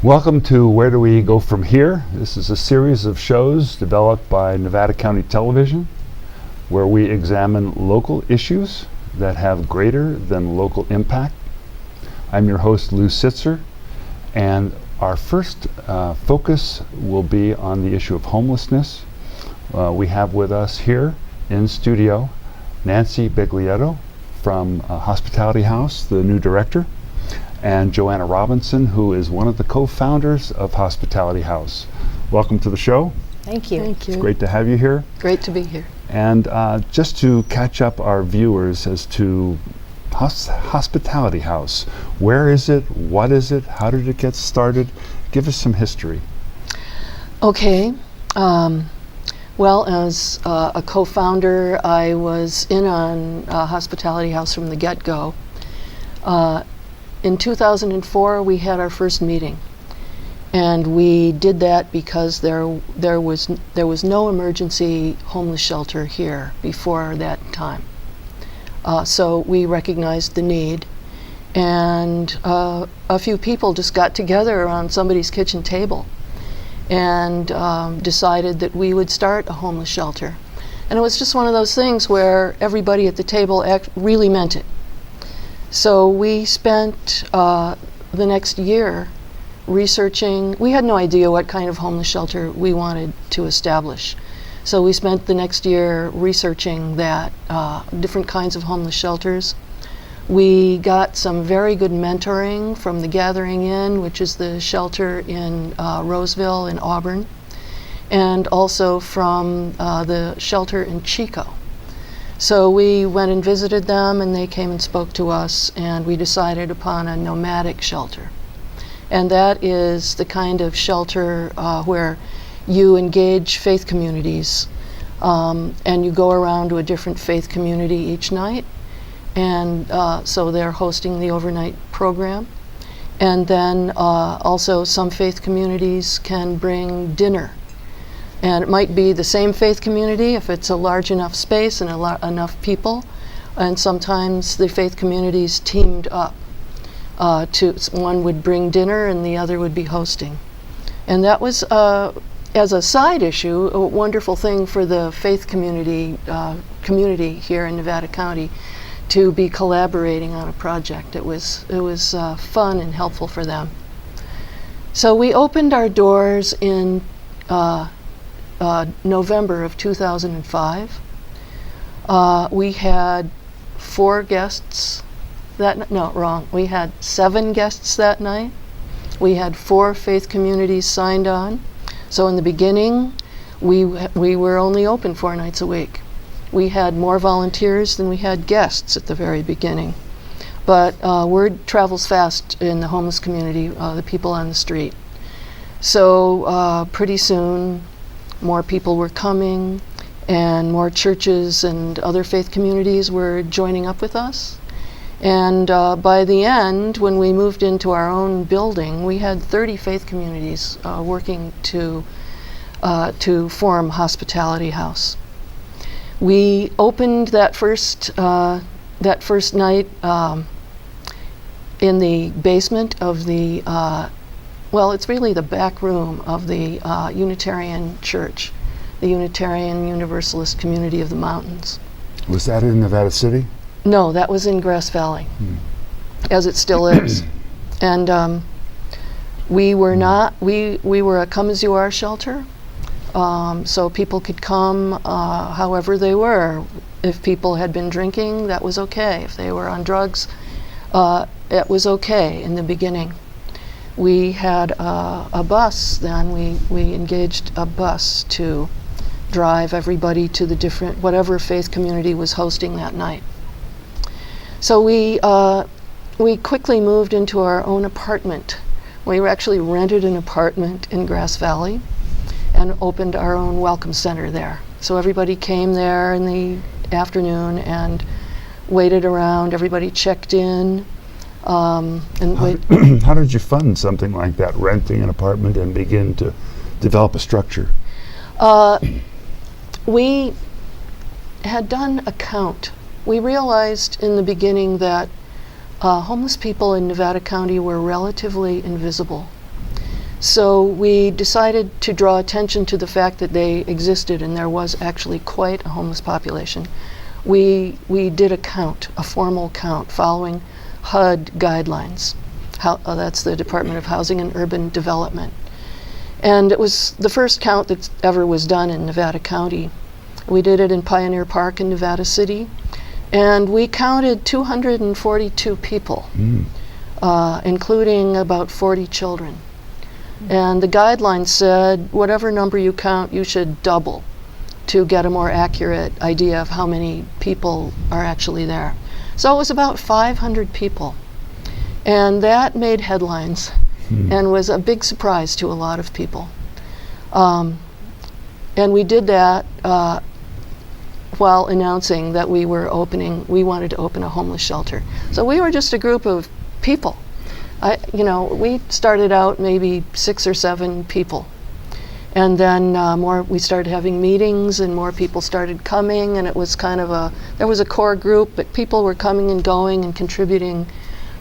Welcome to Where Do We Go From Here? This is a series of shows developed by Nevada County Television where we examine local issues that have greater than local impact. I'm your host, Lou Sitzer, and our first focus will be on the issue of homelessness. We have with us here in studio Nancy Baglietto from Hospitality House, the new director, and Joanna Robinson, who is one of the co-founders of Hospitality House. Welcome to the show. Thank you. Thank you. It's great to have you here. Great to be here. And just to catch up our viewers as to Hospitality House, where is it? What is it? How did it get started? Give us some history. Okay. Well, as a co-founder, I was in on Hospitality House from the get-go. In 2004, we had our first meeting, and we did that because there was no emergency homeless shelter here before that time. So we recognized the need, and a few people just got together around somebody's kitchen table and decided that we would start a homeless shelter. And it was just one of those things where everybody at the table really meant it. So we spent the next year researching. We had no idea what kind of homeless shelter we wanted to establish. So we spent the next year researching that, different kinds of homeless shelters. We got some very good mentoring from the Gathering Inn, which is the shelter in Roseville in Auburn, and also from the shelter in Chico. So we went and visited them, and they came and spoke to us, and we decided upon a nomadic shelter. And that is the kind of shelter where you engage faith communities, and you go around to a different faith community each night. And so they're hosting the overnight program. And then also some faith communities can bring dinner. And it might be the same faith community if it's a large enough space and enough people. And sometimes the faith communities teamed up. One would bring dinner and the other would be hosting. And that was, as a side issue, a wonderful thing for the faith community here in Nevada County to be collaborating on a project. It was fun and helpful for them. So we opened our doors in November of 2005. We had 4 guests we had 7 guests that night. We had 4 faith communities signed on. So in the beginning, we were only open 4 nights a week. We had more volunteers than we had guests at the very beginning. But word travels fast in the homeless community, the people on the street. So pretty soon, more people were coming, and more churches and other faith communities were joining up with us. And by the end, when we moved into our own building, we had 30 faith communities working to form Hospitality House. We opened that first night in the basement of the it's really the back room of the Unitarian Church, the Unitarian Universalist Community of the Mountains. Was that in Nevada City? No, that was in Grass Valley, as it still is. And we were a come as you are shelter. So people could come however they were. If people had been drinking, that was okay. If they were on drugs, it was okay in the beginning. We had a bus then. We engaged a bus to drive everybody to the different, whatever faith community was hosting that night. So we quickly moved into our own apartment. We actually rented an apartment in Grass Valley and opened our own welcome center there. So everybody came there in the afternoon and waited around. Everybody checked in. How did you fund something like that, renting an apartment and begin to develop a structure? We had done a count. We realized in the beginning that homeless people in Nevada County were relatively invisible. So we decided to draw attention to the fact that they existed and there was actually quite a homeless population. We did a count, a formal count, following HUD guidelines. That's the Department of Housing and Urban Development. And it was the first count that ever was done in Nevada County. We did it in Pioneer Park in Nevada City, and we counted 242 people, including about 40 children. And the guidelines said, whatever number you count, you should double to get a more accurate idea of how many people are actually there. So it was about 500 people. And that made headlines and was a big surprise to a lot of people. And we did that while announcing that we wanted to open a homeless shelter. So we were just a group of people. We started out maybe 6 or 7 people. And then we started having meetings and more people started coming, and it was there was a core group, but people were coming and going and contributing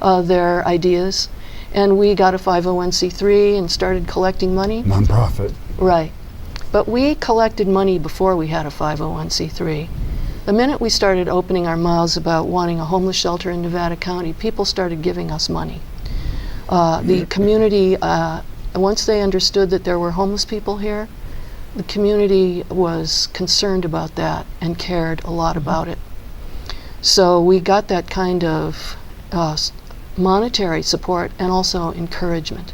their ideas. And we got a 501c3 and started collecting money. Nonprofit. Right. But we collected money before we had a 501c3. The minute we started opening our mouths about wanting a homeless shelter in Nevada County, people started giving us money. The community, once they understood that there were homeless people here, the community was concerned about that and cared a lot about it. So we got that kind of monetary support and also encouragement.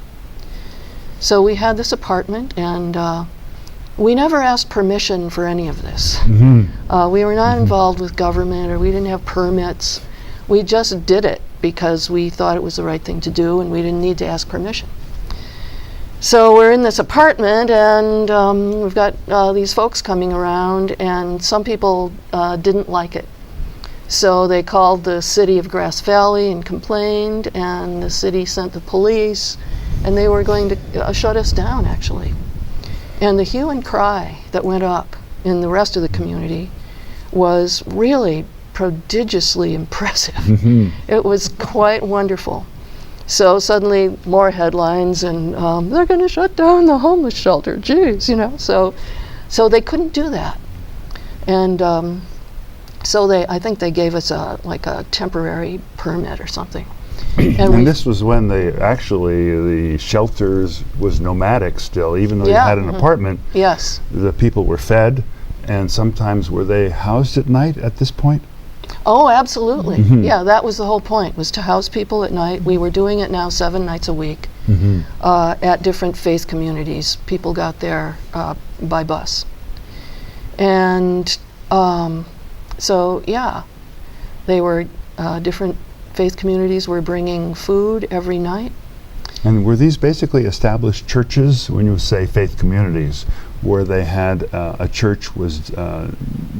So we had this apartment, and we never asked permission for any of this. We were not involved with government, or we didn't have permits. We just did it because we thought it was the right thing to do, and we didn't need to ask permission. So we're in this apartment, and we've got these folks coming around, and some people didn't like it. So they called the city of Grass Valley and complained, and the city sent the police, and they were going to shut us down, actually. And the hue and cry that went up in the rest of the community was really prodigiously impressive. It was quite wonderful. So suddenly more headlines, and they're going to shut down the homeless shelter. Geez, So they couldn't do that. And so I think they gave us a temporary permit or something. And this was when the shelters was nomadic still, even though you had an apartment. Yes. The people were fed, and sometimes were they housed at night at this point? Oh, absolutely. Yeah, that was the whole point, was to house people at night. We were doing it now 7 nights a week at different faith communities. People got there by bus. And so, yeah, they were different faith communities were bringing food every night. And were these basically established churches, when you say faith communities, where they had a church was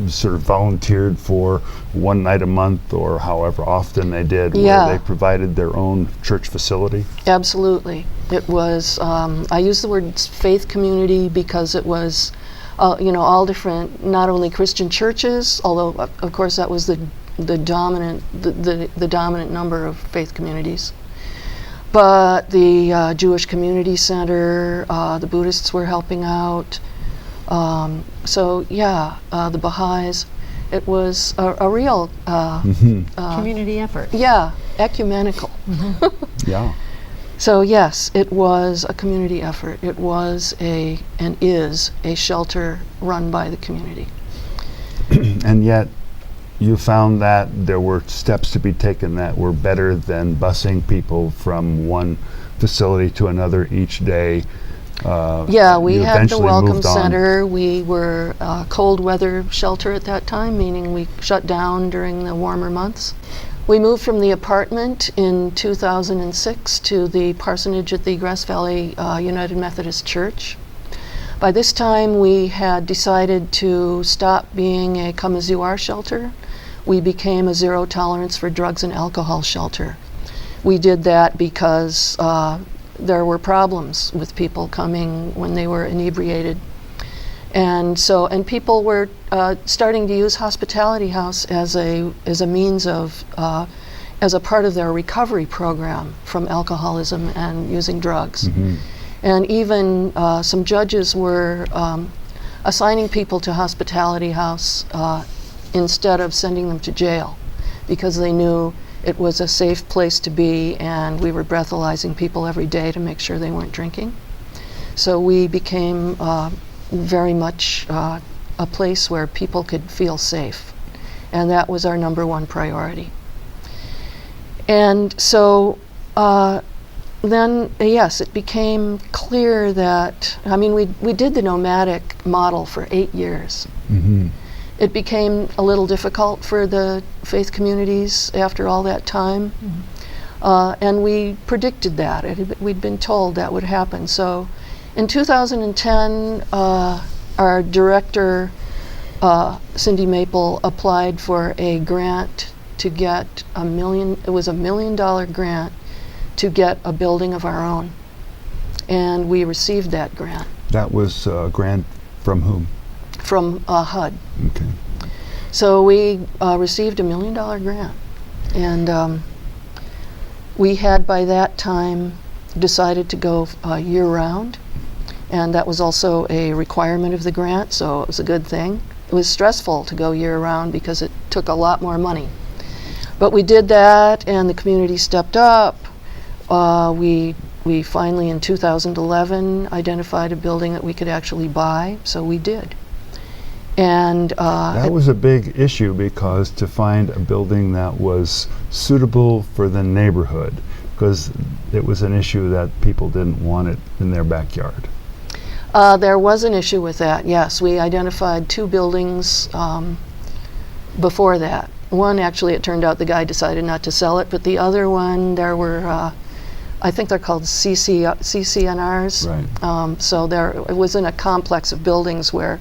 sort of volunteered for 1 night a month or however often they did, where they provided their own church facility? Absolutely. It was, I use the word faith community because it was, all different, not only Christian churches, although of course that was the dominant number of faith communities. But the Jewish Community Center, the Buddhists were helping out. The Baha'is. It was a real community effort. Yeah, ecumenical. Yeah. So yes, it was a community effort. It was and is a shelter run by the community. And yet, you found that there were steps to be taken that were better than busing people from one facility to another each day. We had the Welcome Center. We were a cold weather shelter at that time, meaning we shut down during the warmer months. We moved from the apartment in 2006 to the parsonage at the Grass Valley United Methodist Church. By this time, we had decided to stop being a come-as-you-are shelter. We became a zero tolerance for drugs and alcohol shelter. We did that because there were problems with people coming when they were inebriated. And people were starting to use Hospitality House as a means of, as a part of their recovery program from alcoholism and using drugs. And even some judges were assigning people to hospitality house instead of sending them to jail, because they knew it was a safe place to be, and we were breathalyzing people every day to make sure they weren't drinking. So we became very much a place where people could feel safe, and that was our number one priority. And so then, yes, it became clear that, I mean, we did the nomadic model for 8 years. Mm-hmm. It became a little difficult for the faith communities after all that time. Mm-hmm. And we predicted that. We'd been told that would happen. So in 2010, our director, Cindy Maple, applied for a grant to get it was $1 million grant to get a building of our own. And we received that grant. That was a grant from whom? From HUD. Okay. So we received $1 million grant. And we had by that time decided to go year-round. And that was also a requirement of the grant, so it was a good thing. It was stressful to go year-round because it took a lot more money. But we did that, and the community stepped up. We finally, in 2011, identified a building that we could actually buy, so we did. And that was a big issue, because to find a building that was suitable for the neighborhood, because it was an issue that people didn't want it in their backyard. There was an issue with that, yes. We identified 2 buildings before that. One, actually, it turned out the guy decided not to sell it, but the other one, there were, I think they're called CCNRs. Right. So it was in a complex of buildings where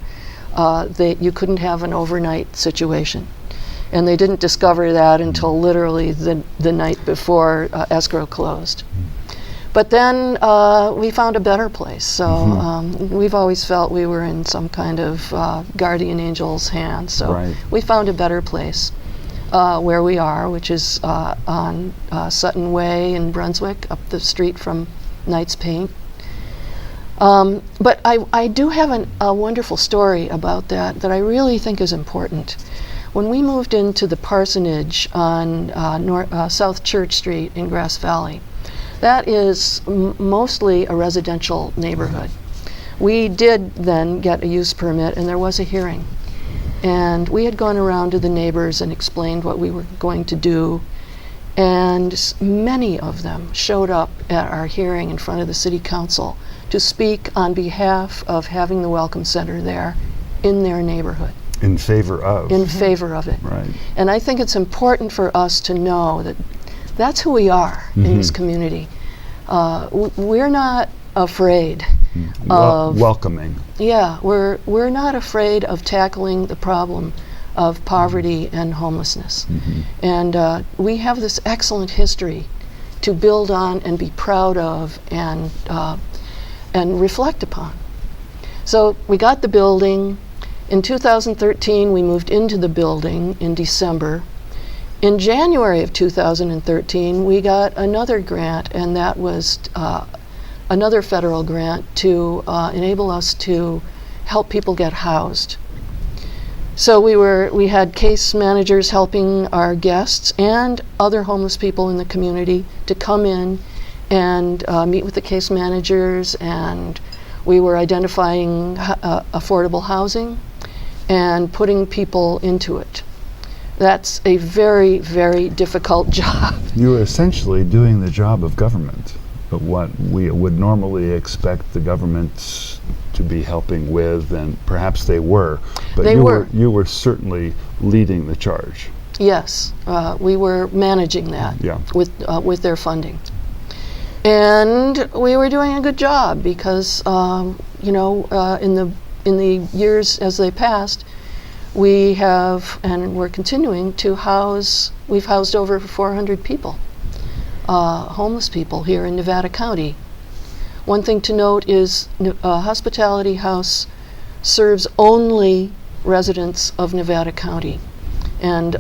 you couldn't have an overnight situation. And they didn't discover that until literally the night before escrow closed. But then we found a better place. So we've always felt we were in some kind of guardian angel's hands. So right. we found a better place where we are, which is on Sutton Way in Brunswick, up the street from Knight's Paint. But I do have a wonderful story about that I really think is important. When we moved into the parsonage on South Church Street in Grass Valley, that is mostly a residential neighborhood. We did then get a use permit, and there was a hearing. And we had gone around to the neighbors and explained what we were going to do. And many of them showed up at our hearing in front of the city council to speak on behalf of having the Welcome Center there in their neighborhood. In favor of. In favor of it. Right. And I think it's important for us to know that that's who we are in this community. We're not afraid of welcoming. Yeah, we're not afraid of tackling the problem of poverty and homelessness. And we have this excellent history to build on and be proud of and reflect upon. So we got the building. In 2013, we moved into the building in December. In January of 2013, we got another grant, and that was another federal grant to enable us to help people get housed. So we had case managers helping our guests and other homeless people in the community to come in and meet with the case managers, and we were identifying affordable housing and putting people into it. That's a very, very difficult job. You were essentially doing the job of government, but what we would normally expect the government to be helping with, and perhaps they were, but you were certainly leading the charge. Yes, we were managing that with their funding. And we were doing a good job because, in the years as they passed, we have, and we're continuing to we've housed over 400 people, homeless people here in Nevada County. One thing to note is Hospitality House serves only residents of Nevada County. And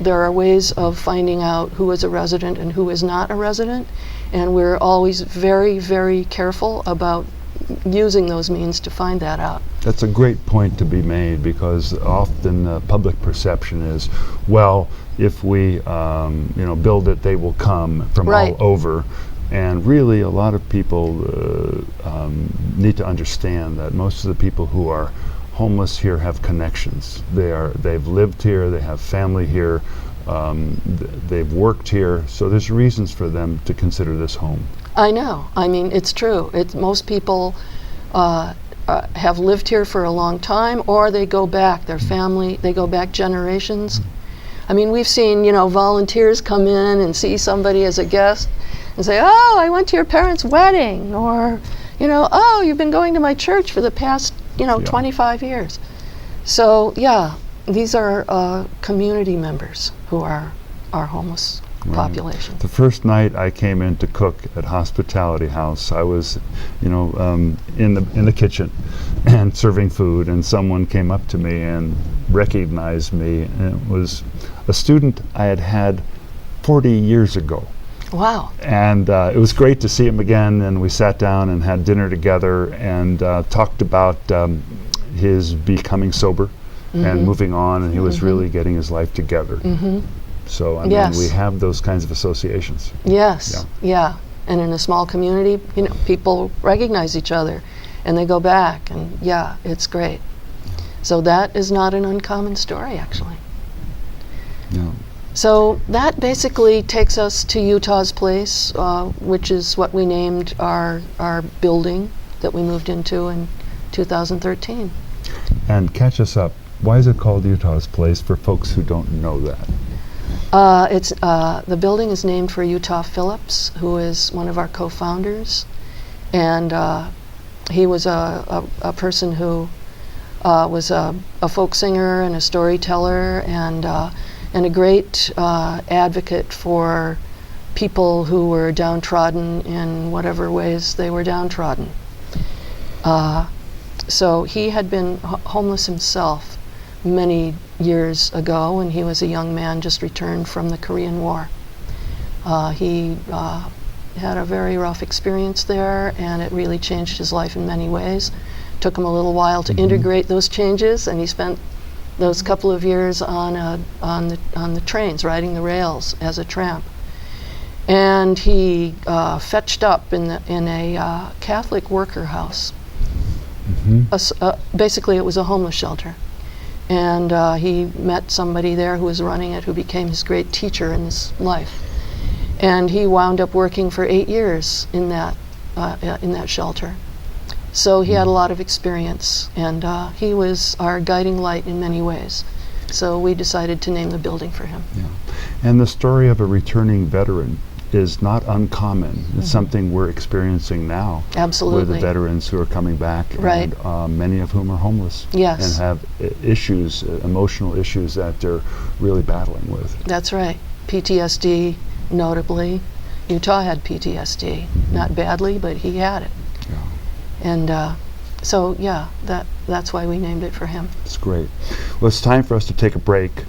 there are ways of finding out who is a resident and who is not a resident, and we're always very, very careful about using those means to find that out. That's a great point to be made, because often the public perception is, well, if we build it, they will come from Right. all over. And really, a lot of people need to understand that most of the people who are homeless here have connections. They've lived here, they have family here, they've worked here, so there's reasons for them to consider this home. I know. I mean, it's true. Most people have lived here for a long time, or they go back. Their family, they go back generations. I mean, we've seen, volunteers come in and see somebody as a guest and say, "Oh, I went to your parents' wedding," or, "Oh, you've been going to my church for the past, 25 years." So, yeah, these are community members who are our homeless population. The first night I came in to cook at Hospitality House, I was, in the kitchen and serving food, and someone came up to me and recognized me, and it was a student I had had 40 years ago. Wow. And it was great to see him again, and we sat down and had dinner together and talked about his becoming sober and moving on, and he was really getting his life together. So, I mean, we have those kinds of associations. Yes, yeah. And in a small community, people recognize each other and they go back, and yeah, it's great. So that is not an uncommon story, actually. Yeah. So that basically takes us to Utah's Place, which is what we named our building that we moved into in 2013. And catch us up. Why is it called Utah's Place for folks who don't know that? The building is named for Utah Phillips, who is one of our co-founders, and he was a person who was a folk singer and a storyteller, and a great advocate for people who were downtrodden in whatever ways they were downtrodden. So he had been homeless himself many years ago when he was a young man just returned from the Korean War. He had a very rough experience there, and it really changed his life in many ways. Took him a little while to integrate those changes, and he spent those couple of years on the trains, riding the rails as a tramp. And he fetched up in a Catholic worker house. Basically, it was a homeless shelter. And he met somebody there who was running it, who became his great teacher in his life. And he wound up working for 8 years in that shelter. So he had a lot of experience, and he was our guiding light in many ways. So we decided to name the building for him. Yeah. And the story of a returning veteran is not uncommon. It's something we're experiencing now. Absolutely. With the veterans who are coming back, Right. and many of whom are homeless. Yes. And have issues, emotional issues that they're really battling with. That's right. PTSD, notably. Utah had PTSD. Not badly, but he had it. Yeah. And so, yeah, that's why we named it for him. It's great. Well, it's time for us to take a break.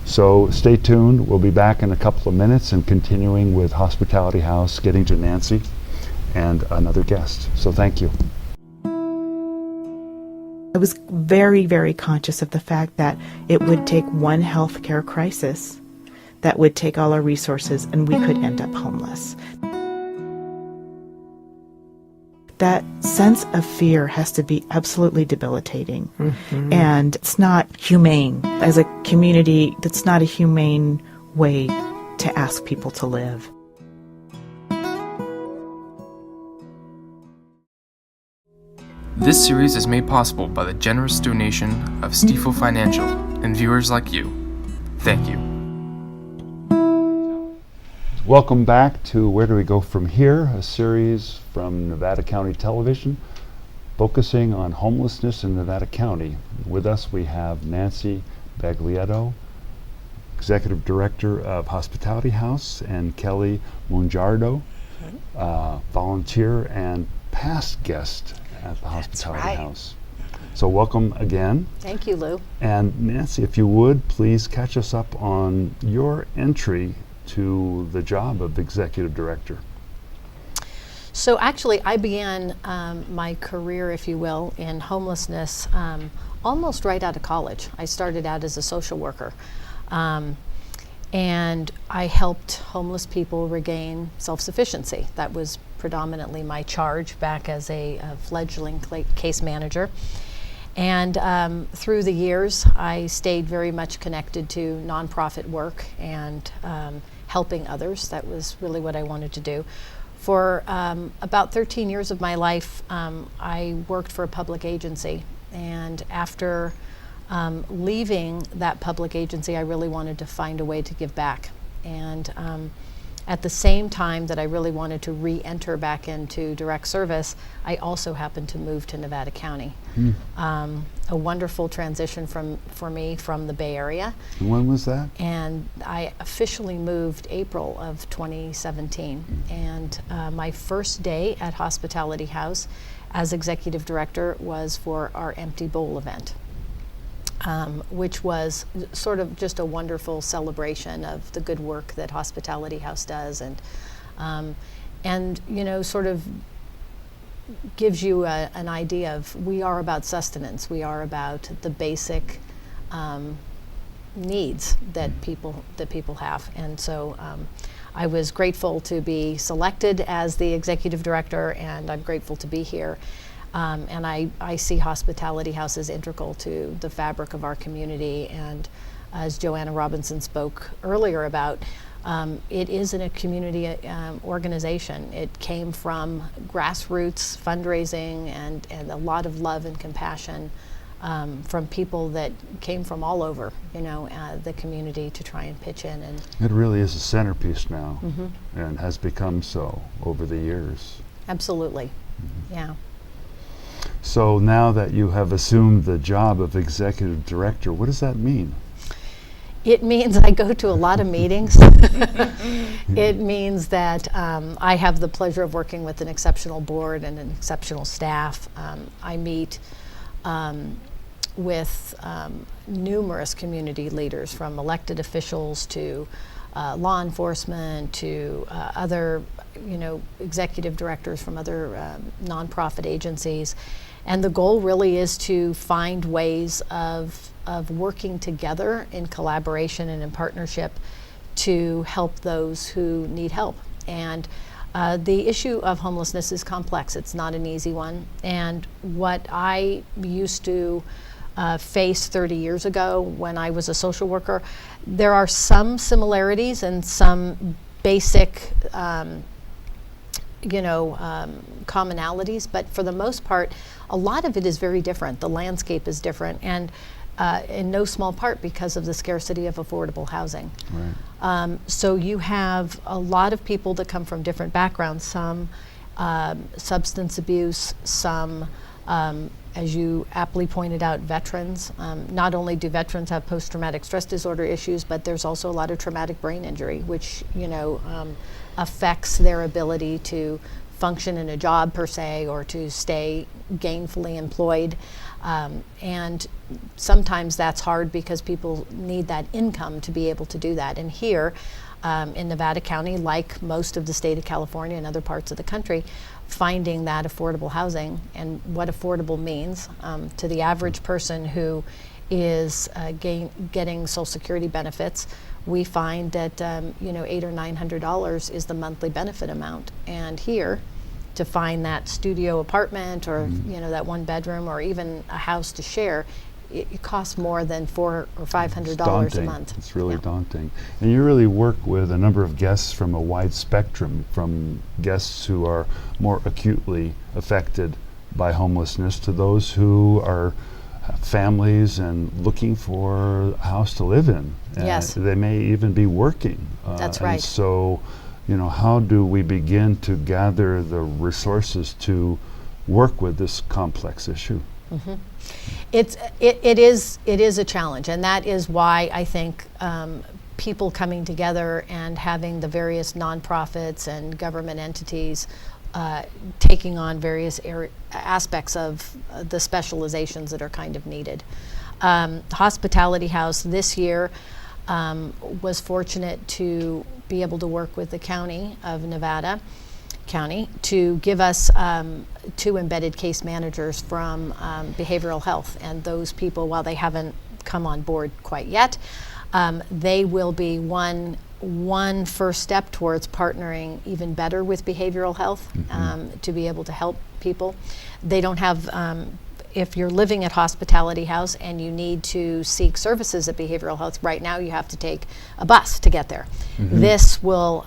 So stay tuned. We'll be back in a couple of minutes and continuing with Hospitality House, getting to Nancy and another guest. So thank you. I was very, very conscious of the fact that it would take one healthcare crisis that would take all our resources and we could end up homeless. That sense of fear has to be absolutely debilitating. And it's not humane. As a community, that's not a humane way to ask people to live. This series is made possible by the generous donation of Stifel Financial and viewers like you. Thank you. Welcome back to Where Do We Go From Here, a series from Nevada County Television focusing on homelessness in Nevada County. With us we have Nancy Baglietto, Executive Director of Hospitality House, and Kelly Mongiardo, volunteer and past guest at the Hospitality House. So welcome again. Thank you, Lou. And Nancy, if you would, please catch us up on your entry to the job of Executive Director. So actually, I began my career, if you will, in homelessness almost right out of college. I started out as a social worker. And I helped homeless people regain self-sufficiency. That was predominantly my charge back as a fledgling case manager. And through the years, I stayed very much connected to nonprofit work and helping others. That was really what I wanted to do. For about 13 years of my life, I worked for a public agency. And after leaving that public agency, I really wanted to find a way to give back. And at the same time that I really wanted to re-enter back into direct service, I also happened to move to Nevada County. A wonderful transition for me from the Bay Area. And when was that? And I officially moved April of 2017. And my first day at Hospitality House as executive director was for our Empty Bowl event. Which was sort of just a wonderful celebration of the good work that Hospitality House does, and you know, sort of gives you an idea of we are about sustenance. We are about the basic needs that people have, and so I was grateful to be selected as the executive director, and I'm grateful to be here. And I see Hospitality House as integral to the fabric of our community. And as Joanna Robinson spoke earlier about, it is a community organization. It came from grassroots fundraising and a lot of love and compassion from people that came from all over, you know, the community to try and pitch in. And it really is a centerpiece now, and has become so over the years. Absolutely, yeah. So now that you have assumed the job of executive director, what does that mean? It means I go to a lot of meetings. It means that I have the pleasure of working with an exceptional board and an exceptional staff. I meet with numerous community leaders, from elected officials to law enforcement to other, you know, executive directors from other nonprofit agencies. And the goal really is to find ways of working together in collaboration and in partnership to help those who need help. And the issue of homelessness is complex. It's not an easy one. And what I used to face 30 years ago when I was a social worker, there are some similarities and some basic commonalities, but for the most part, a lot of it is very different. The landscape is different, and in no small part because of the scarcity of affordable housing. Right. So you have a lot of people that come from different backgrounds, some substance abuse, some, as you aptly pointed out, veterans. Not only do veterans have post-traumatic stress disorder issues, but there's also a lot of traumatic brain injury, which, you know, affects their ability to function in a job per se, or to stay gainfully employed. And sometimes that's hard because people need that income to be able to do that. And here in Nevada County, like most of the state of California and other parts of the country, finding that affordable housing and what affordable means to the average person who is getting Social Security benefits, we find that $800 or $900 is the monthly benefit amount. And here, to find that studio apartment or that one bedroom or even a house to share, it costs more than $400 or $500 a month. It's really daunting. And you really work with a number of guests from a wide spectrum, from guests who are more acutely affected by homelessness to those who are families and looking for a house to live in. And yes. They may even be working. That's right. And so, how do we begin to gather the resources to work with this complex issue? Mm-hmm. It is a challenge, and that is why I think people coming together and having the various nonprofits and government entities taking on various aspects of the specializations that are kind of needed. Hospitality House this year was fortunate to be able to work with the County of Nevada County to give us 2 embedded case managers from behavioral health, and those people, while they haven't come on board quite yet, they will be one first step towards partnering even better with behavioral health to be able to help people. They don't have, if you're living at Hospitality House and you need to seek services at behavioral health, right now you have to take a bus to get there. This will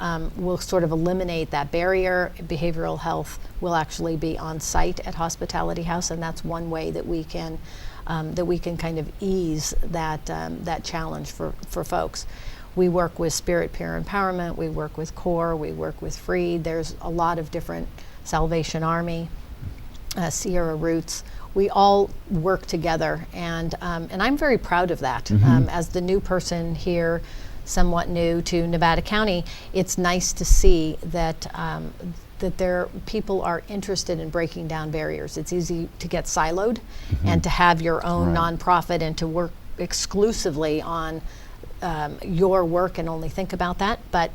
sort of eliminate that barrier. Behavioral health will actually be on site at Hospitality House, and that's one way that we can kind of ease that challenge for folks. We work with Spirit Peer Empowerment, we work with CORE, we work with Freed. There's a lot of different, Salvation Army, Sierra Roots. We all work together, and I'm very proud of that. As the new person here, somewhat new to Nevada County, it's nice to see that people are interested in breaking down barriers. It's easy to get siloed and to have your own nonprofit and to work exclusively on your work and only think about that. But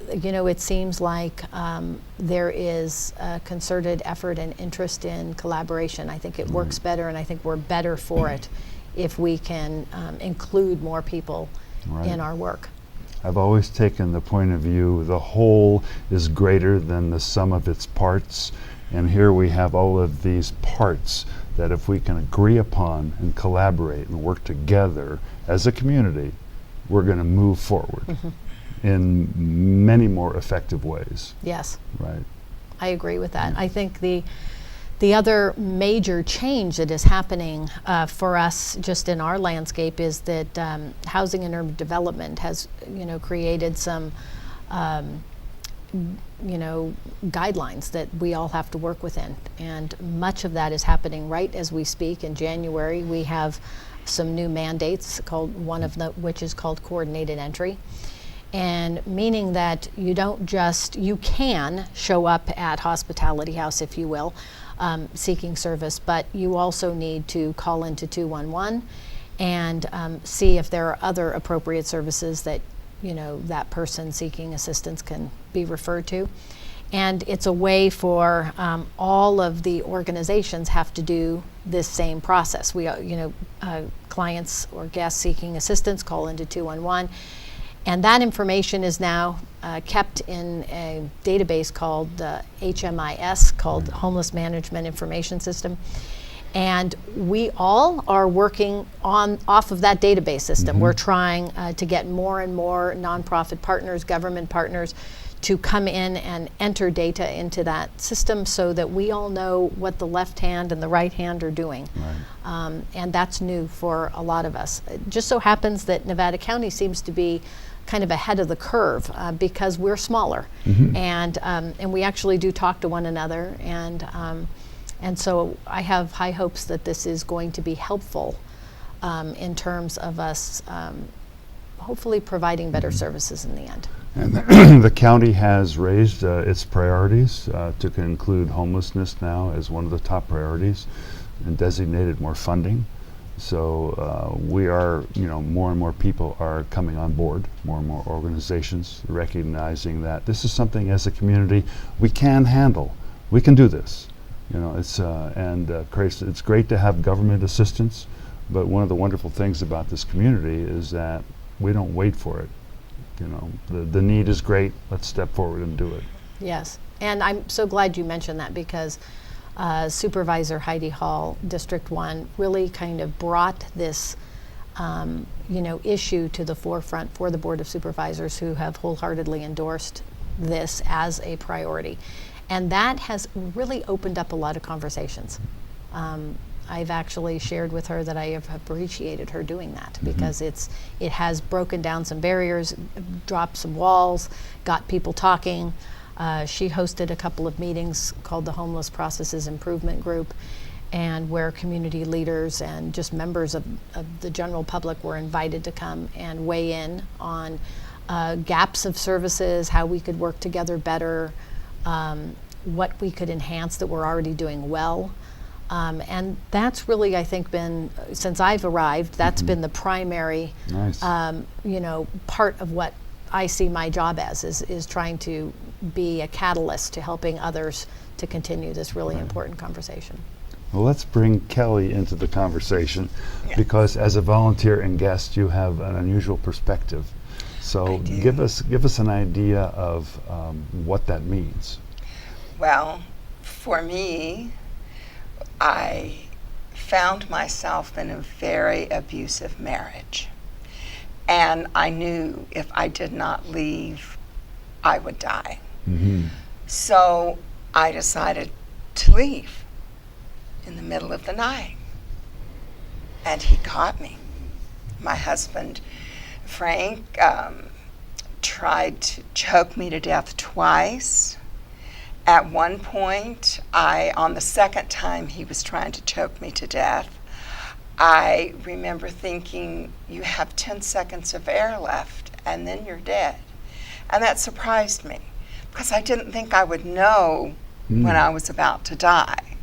it seems like there is a concerted effort and interest in collaboration. I think it works better, and I think we're better for it if we can include more people in our work. I've always taken the point of view the whole is greater than the sum of its parts, and here we have all of these parts that if we can agree upon and collaborate and work together as a community, we're going to move forward in many more effective ways. Yes. Right. I agree with that. I think the other major change that is happening for us just in our landscape is that housing and urban development has created some guidelines that we all have to work within, and much of that is happening right as we speak. In January we have some new mandates, one of which is called coordinated entry, and meaning that you can show up at Hospitality House, if you will, seeking service, but you also need to call into 211 and see if there are other appropriate services that that person seeking assistance can be referred to. And it's a way for all of the organizations have to do this same process. We, clients or guests seeking assistance call into 211, and that information is now kept in a database called HMIS, called Homeless Management Information System. And we all are working off of that database system. We're trying to get more and more nonprofit partners, government partners, to come in and enter data into that system so that we all know what the left hand and the right hand are doing. And that's new for a lot of us. It just so happens that Nevada County seems to be kind of ahead of the curve because we're smaller, and we actually do talk to one another, and so I have high hopes that this is going to be helpful in terms of us hopefully providing better services in the end. And the county has raised its priorities to include homelessness now as one of the top priorities and designated more funding. So we are, more and more people are coming on board, more and more organizations recognizing that this is something as a community we can handle. We can do this. It's great to have government assistance, but one of the wonderful things about this community is that we don't wait for it. The need is great. Let's step forward and do it. Yes, and I'm so glad you mentioned that because Supervisor Heidi Hall, District 1, really kind of brought this issue to the forefront for the Board of Supervisors, who have wholeheartedly endorsed this as a priority. And that has really opened up a lot of conversations. I've actually shared with her that I have appreciated her doing that because it has broken down some barriers, dropped some walls, got people talking. She hosted a couple of meetings called the Homeless Processes Improvement Group, and where community leaders and just members of the general public were invited to come and weigh in on gaps of services, how we could work together better, what we could enhance that we're already doing well. And that's really, I think, been, since I've arrived, that's been the primary, Nice. Part of what I see my job as, is trying to be a catalyst to helping others to continue this really important conversation. Well, let's bring Kelly into the conversation because as a volunteer and guest, you have an unusual perspective. So give us an idea of what that means. Well, for me, I found myself in a very abusive marriage. And I knew if I did not leave, I would die. Mm-hmm. So I decided to leave in the middle of the night. And he caught me. My husband, Frank, tried to choke me to death twice. At one point, on the second time he was trying to choke me to death, I remember thinking, you have 10 seconds of air left, and then you're dead. And that surprised me, because I didn't think I would know when I was about to die.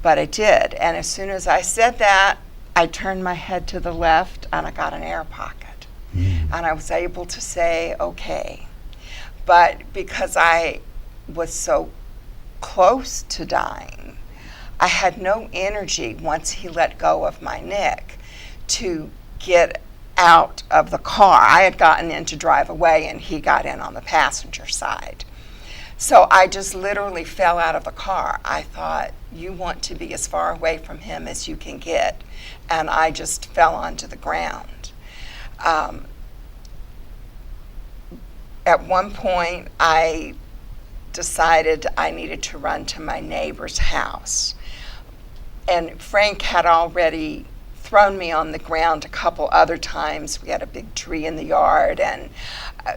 But I did, and as soon as I said that, I turned my head to the left, and I got an air pocket. And I was able to say, okay. But because I was so close to dying, I had no energy once he let go of my neck to get out of the car. I had gotten in to drive away and he got in on the passenger side. So I just literally fell out of the car. I thought, you want to be as far away from him as you can get. And I just fell onto the ground. At one point, I decided I needed to run to my neighbor's house. And Frank had already thrown me on the ground a couple other times. We had a big tree in the yard and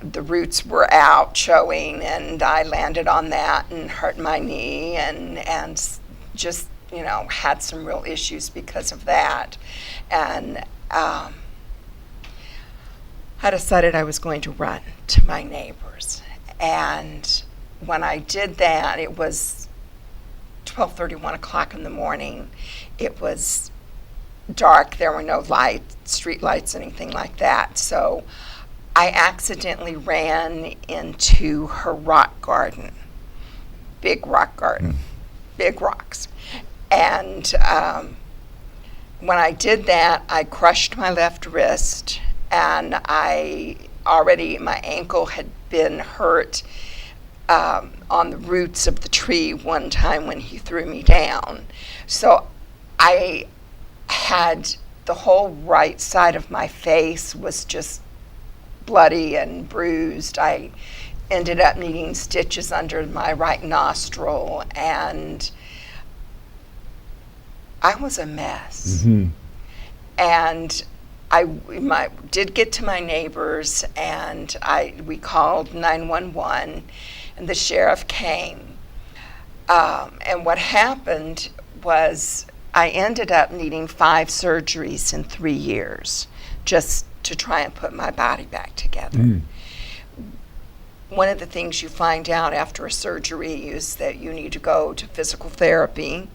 the roots were out showing, and I landed on that and hurt my knee and just, had some real issues because of that. And I decided I was going to run to my neighbor's. And when I did that, it was 12:30, 1 o'clock in the morning. It was dark. There were no lights, street lights, anything like that. So I accidentally ran into her rock garden, big rock garden, big rocks. And when I did that, I crushed my left wrist, and my ankle had been hurt on the roots of the tree one time when he threw me down. So I had the whole right side of my face was just bloody and bruised. I ended up needing stitches under my right nostril, and I was a mess. Mm-hmm. And I did get to my neighbors, and we called 911, and the sheriff came. And what happened was I ended up needing 5 surgeries in 3 years just to try and put my body back together. One of the things you find out after a surgery is that you need to go to physical therapy.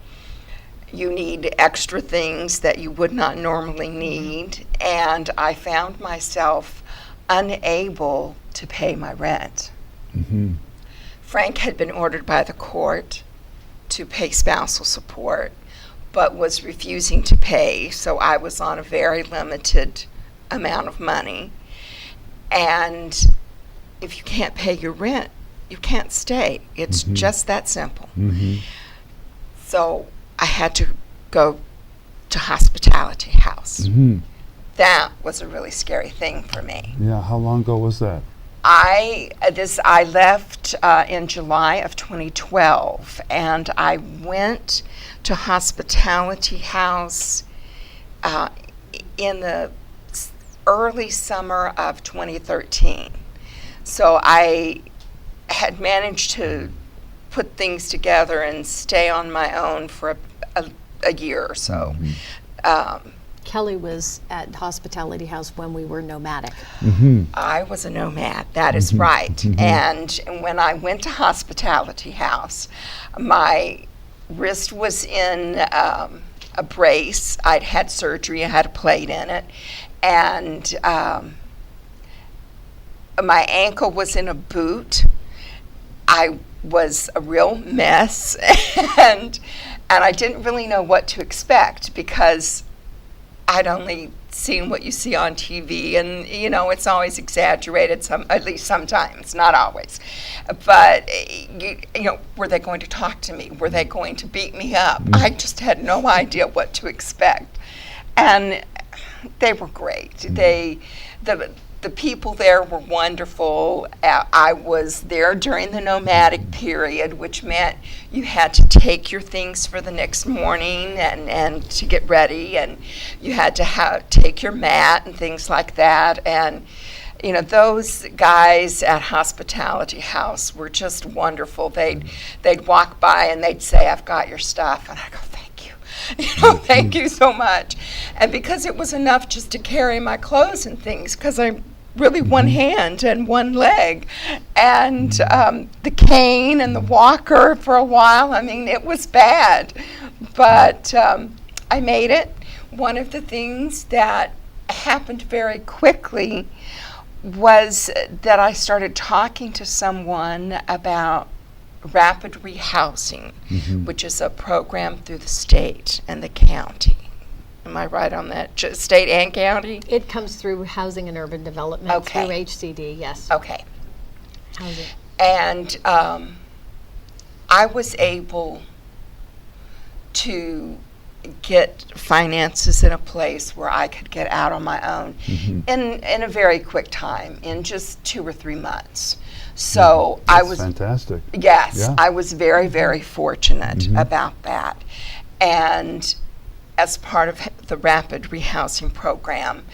You need extra things that you would not normally need. And I found myself unable to pay my rent. Mm-hmm. Frank had been ordered by the court to pay spousal support, but was refusing to pay, so I was on a very limited amount of money. And if you can't pay your rent, you can't stay. It's just that simple. Mm-hmm. So I had to go to hospitality house. Mm-hmm. That was a really scary thing for me. Yeah, how long ago was that? I left in July of 2012, and I went to hospitality house in the early summer of 2013. So I had managed to put things together and stay on my own for a year or so. Kelly was at Hospitality House when we were nomadic. I was a nomad, that is right. And when I went to Hospitality House, my wrist was in a brace. I'd had surgery, I had a plate in it, and my ankle was in a boot. I was a real mess, and I didn't really know what to expect because I'd only seen what you see on TV, and it's always exaggerated, at least sometimes, not always. But were they going to talk to me? Were they going to beat me up? I just had no idea what to expect, and they were great. The people there were wonderful. I was there during the nomadic period, which meant you had to take your things for the next morning and to get ready, and you had to take your mat and things like that. And those guys at Hospitality House were just wonderful. They'd walk by and they'd say, "I've got your stuff," and I go, "Thank you, thank you so much." And because it was enough just to carry my clothes and things, because I'm really one hand and one leg, and the cane and the walker for a while. I mean, it was bad, but I made it. One of the things that happened very quickly was that I started talking to someone about rapid rehousing, which is a program through the state and the county. Am I right on that? State and county? It comes through Housing and Urban Development, through HCD, yes. Okay. Housing. And I was able to get finances in a place where I could get out on my own in a very quick time, in just 2 or 3 months. So I was fantastic. Yes, Yeah. I was very, very fortunate about that. And as part of the rapid rehousing program,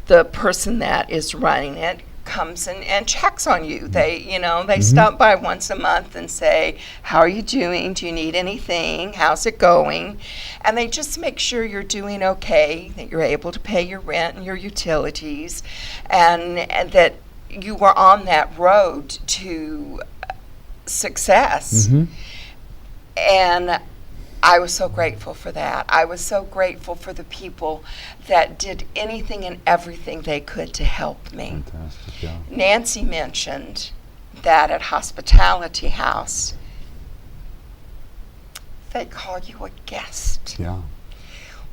the person that is running it comes and checks on you. They stop by once a month and say, "How are you doing? Do you need anything? How's it going?" And they just make sure you're doing okay, that you're able to pay your rent and your utilities, and that you are on that road to success. And I was so grateful for that. I was so grateful for the people that did anything and everything they could to help me. Fantastic, yeah. Nancy mentioned that at Hospitality House, they call you a guest. Yeah.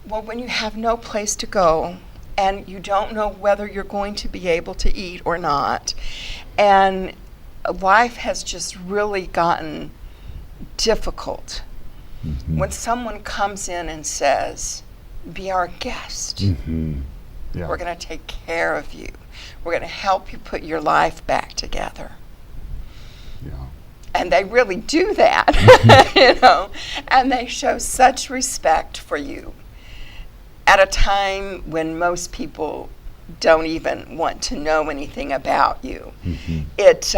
Well, when you have no place to go and you don't know whether you're going to be able to eat or not, and life has just really gotten difficult, when someone comes in and says, "Be our guest, Yeah. we're going to take care of you, we're going to help you put your life back together." Yeah. And they really do that, and they show such respect for you at a time when most people don't even want to know anything about you. It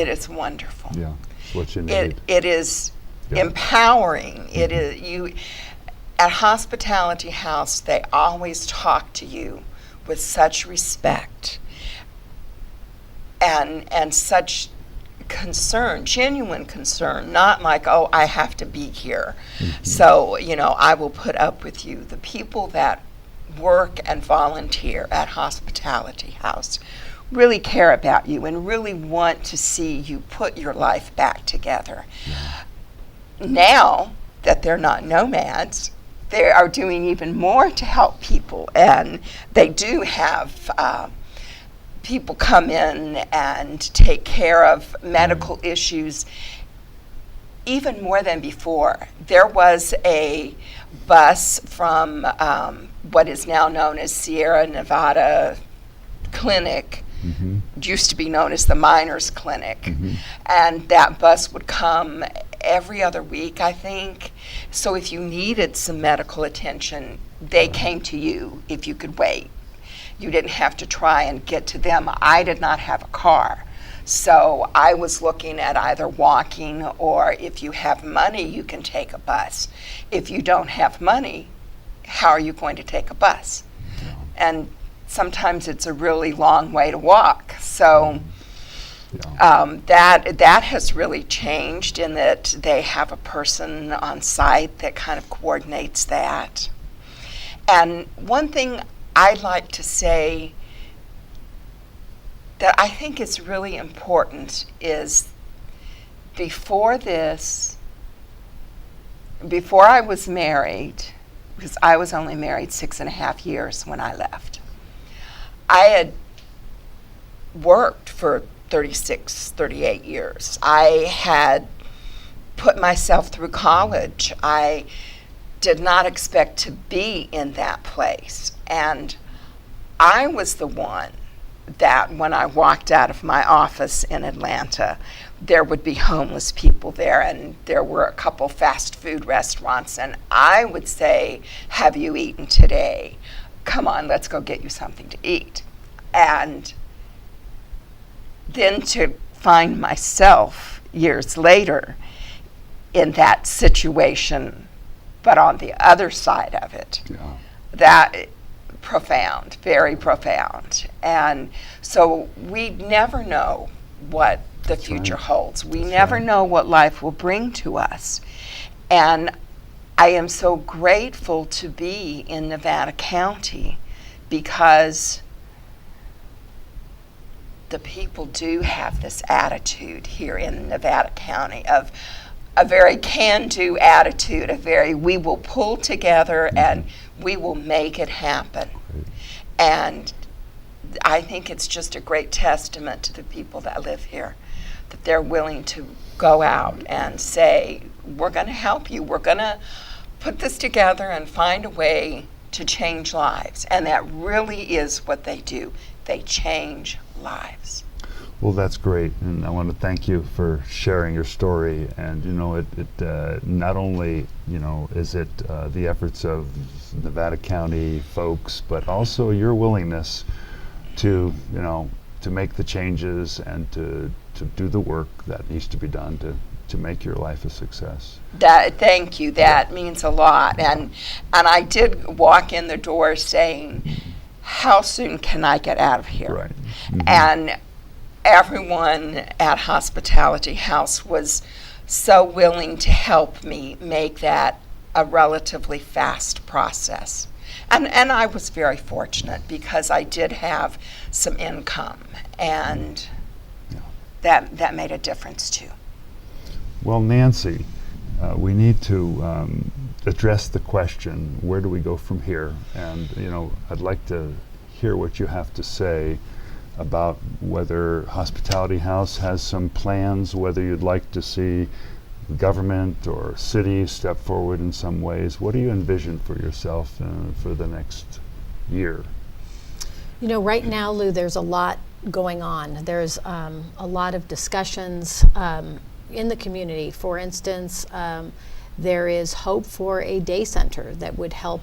is wonderful. Yeah. What you need. It is empowering. It is you at Hospitality House. They always talk to you with such respect and such concern, genuine concern. Not like, "Oh, I have to be here, so I will put up with you." The people that work and volunteer at Hospitality House really care about you and really want to see you put your life back together. Now that they're not nomads, they are doing even more to help people, and they do have people come in and take care of medical issues even more than before. There was a bus from what is now known as Sierra Nevada Clinic, used to be known as the Miners Clinic, and that bus would come every other week, I think. So if you needed some medical attention, they came to you if you could wait. You didn't have to try and get to them. I did not have a car, So I was looking at either walking, or if you have money, you can take a bus. If you don't have money, how are you going to take a bus? And sometimes it's a really long way to walk. So that has really changed in that they have a person on site that kind of coordinates that. And one thing I'd like to say that I think is really important is before I was married, because I was only married 6.5 years when I left, I had worked for 36, 38 years. I had put myself through college. I did not expect to be in that place. And I was the one that when I walked out of my office in Atlanta, there would be homeless people there, and there were a couple fast food restaurants, and I would say, have you eaten today? Come on, let's go get you something to eat. And then to find myself years later in that situation, but on the other side of it, that profound, very profound. And so we never know what the future holds. We never know what life will bring to us. And I am so grateful to be in Nevada County because the people do have this attitude here in Nevada County of a very can-do attitude, a very we will pull together and we will make it happen. And I think it's just a great testament to the people that live here, that they're willing to go out and say, we're going to help you. We're going to put this together and find a way to change lives. And that really is what they do. They change lives. Well, that's great, and I want to thank you for sharing your story. And it not only is it the efforts of Nevada County folks, but also your willingness to make the changes and to do the work that needs to be done to make your life a success. Thank you. That means a lot. And I did walk in the door saying, how soon can I get out of here? Right. And everyone at Hospitality House was so willing to help me make that a relatively fast process. And I was very fortunate because I did have some income, and that made a difference too. Well, Nancy, we need to address the question, where do we go from here? And I'd like to hear what you have to say about whether Hospitality House has some plans, whether you'd like to see government or city step forward in some ways. What do you envision for yourself for the next year? Right now, Lou, there's a lot going on. There's a lot of discussions in the community. For instance, there is hope for a day center that would help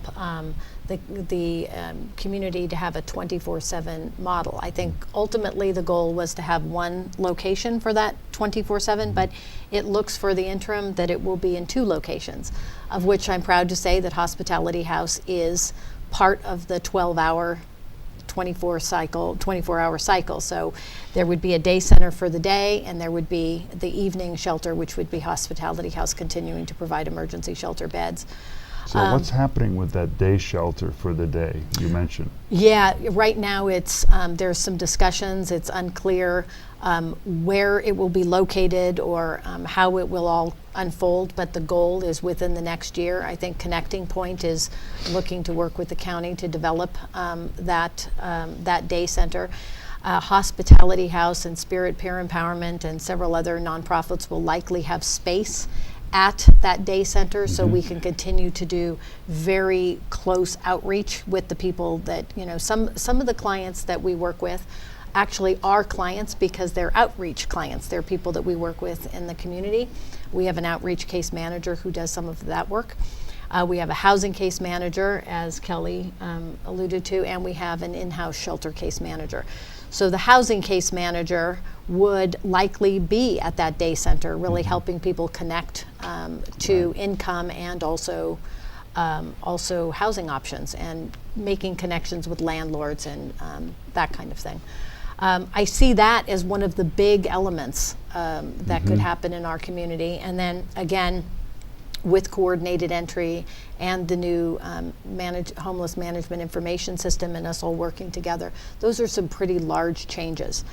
the community to have a 24/7 model. I think ultimately the goal was to have one location for that 24/7, but it looks for the interim that it will be in 2 locations, of which I'm proud to say that Hospitality House is part of the 12-hour 24-hour cycle. So there would be a day center for the day, and there would be the evening shelter, which would be Hospitality House continuing to provide emergency shelter beds. So what's happening with that day shelter for the day you mentioned? Yeah, right now it's there's some discussions. It's unclear where it will be located or how it will all unfold, but the goal is within the next year. I think Connecting Point is looking to work with the county to develop that day center. Hospitality House and Spirit Peer Empowerment and several other nonprofits will likely have space at that day center, so we can continue to do very close outreach with the people that, some of the clients that we work with actually are clients because they're outreach clients. They're people that we work with in the community. We have an outreach case manager who does some of that work. We have a housing case manager, as Kelly alluded to, and we have an in-house shelter case manager. So the housing case manager would likely be at that day center, really helping people connect to income and also housing options and making connections with landlords and that kind of thing. I see that as one of the big elements that could happen in our community. And then again, with coordinated entry and the new homeless management information system and us all working together, those are some pretty large changes.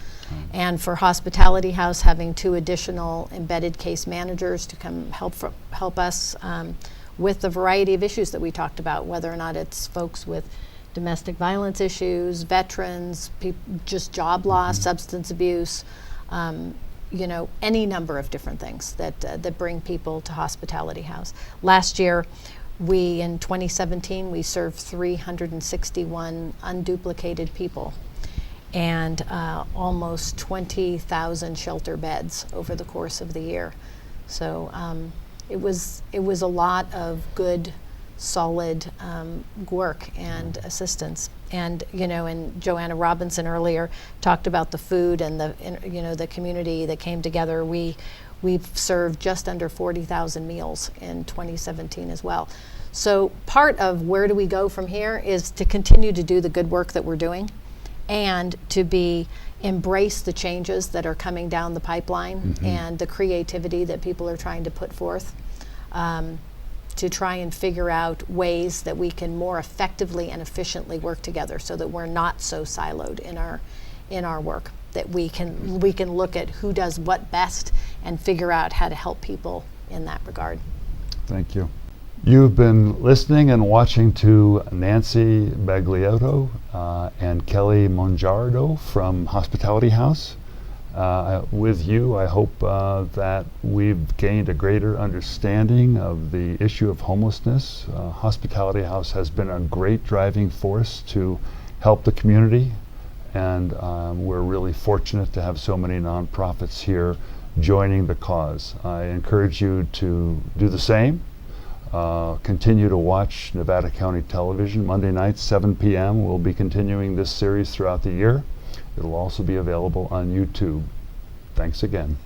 And for Hospitality House, having 2 additional embedded case managers to come help us with the variety of issues that we talked about, whether or not it's folks with domestic violence issues, veterans, just job loss, substance abuse, any number of different things that bring people to Hospitality House. Last year, in 2017, we served 361 unduplicated people and almost 20,000 shelter beds over the course of the year. So it was a lot of good, solid work and assistance. And and Joanna Robinson earlier talked about the food and the community that came together. We've served just under 40,000 meals in 2017 as well. So part of where do we go from here is to continue to do the good work that we're doing, and to embrace the changes that are coming down the pipeline and the creativity that people are trying to put forth. To try and figure out ways that we can more effectively and efficiently work together, so that we're not so siloed in our work, that we can look at who does what best and figure out how to help people in that regard. Thank you. You've been listening and watching to Nancy Baglietto and Kelly Mongiardo from Hospitality House. With you, I hope that we've gained a greater understanding of the issue of homelessness. Hospitality House has been a great driving force to help the community, and we're really fortunate to have so many nonprofits here joining the cause. I encourage you to do the same. Continue to watch Nevada County Television. Monday nights, 7 p.m. We'll be continuing this series throughout the year. It'll also be available on YouTube. Thanks again.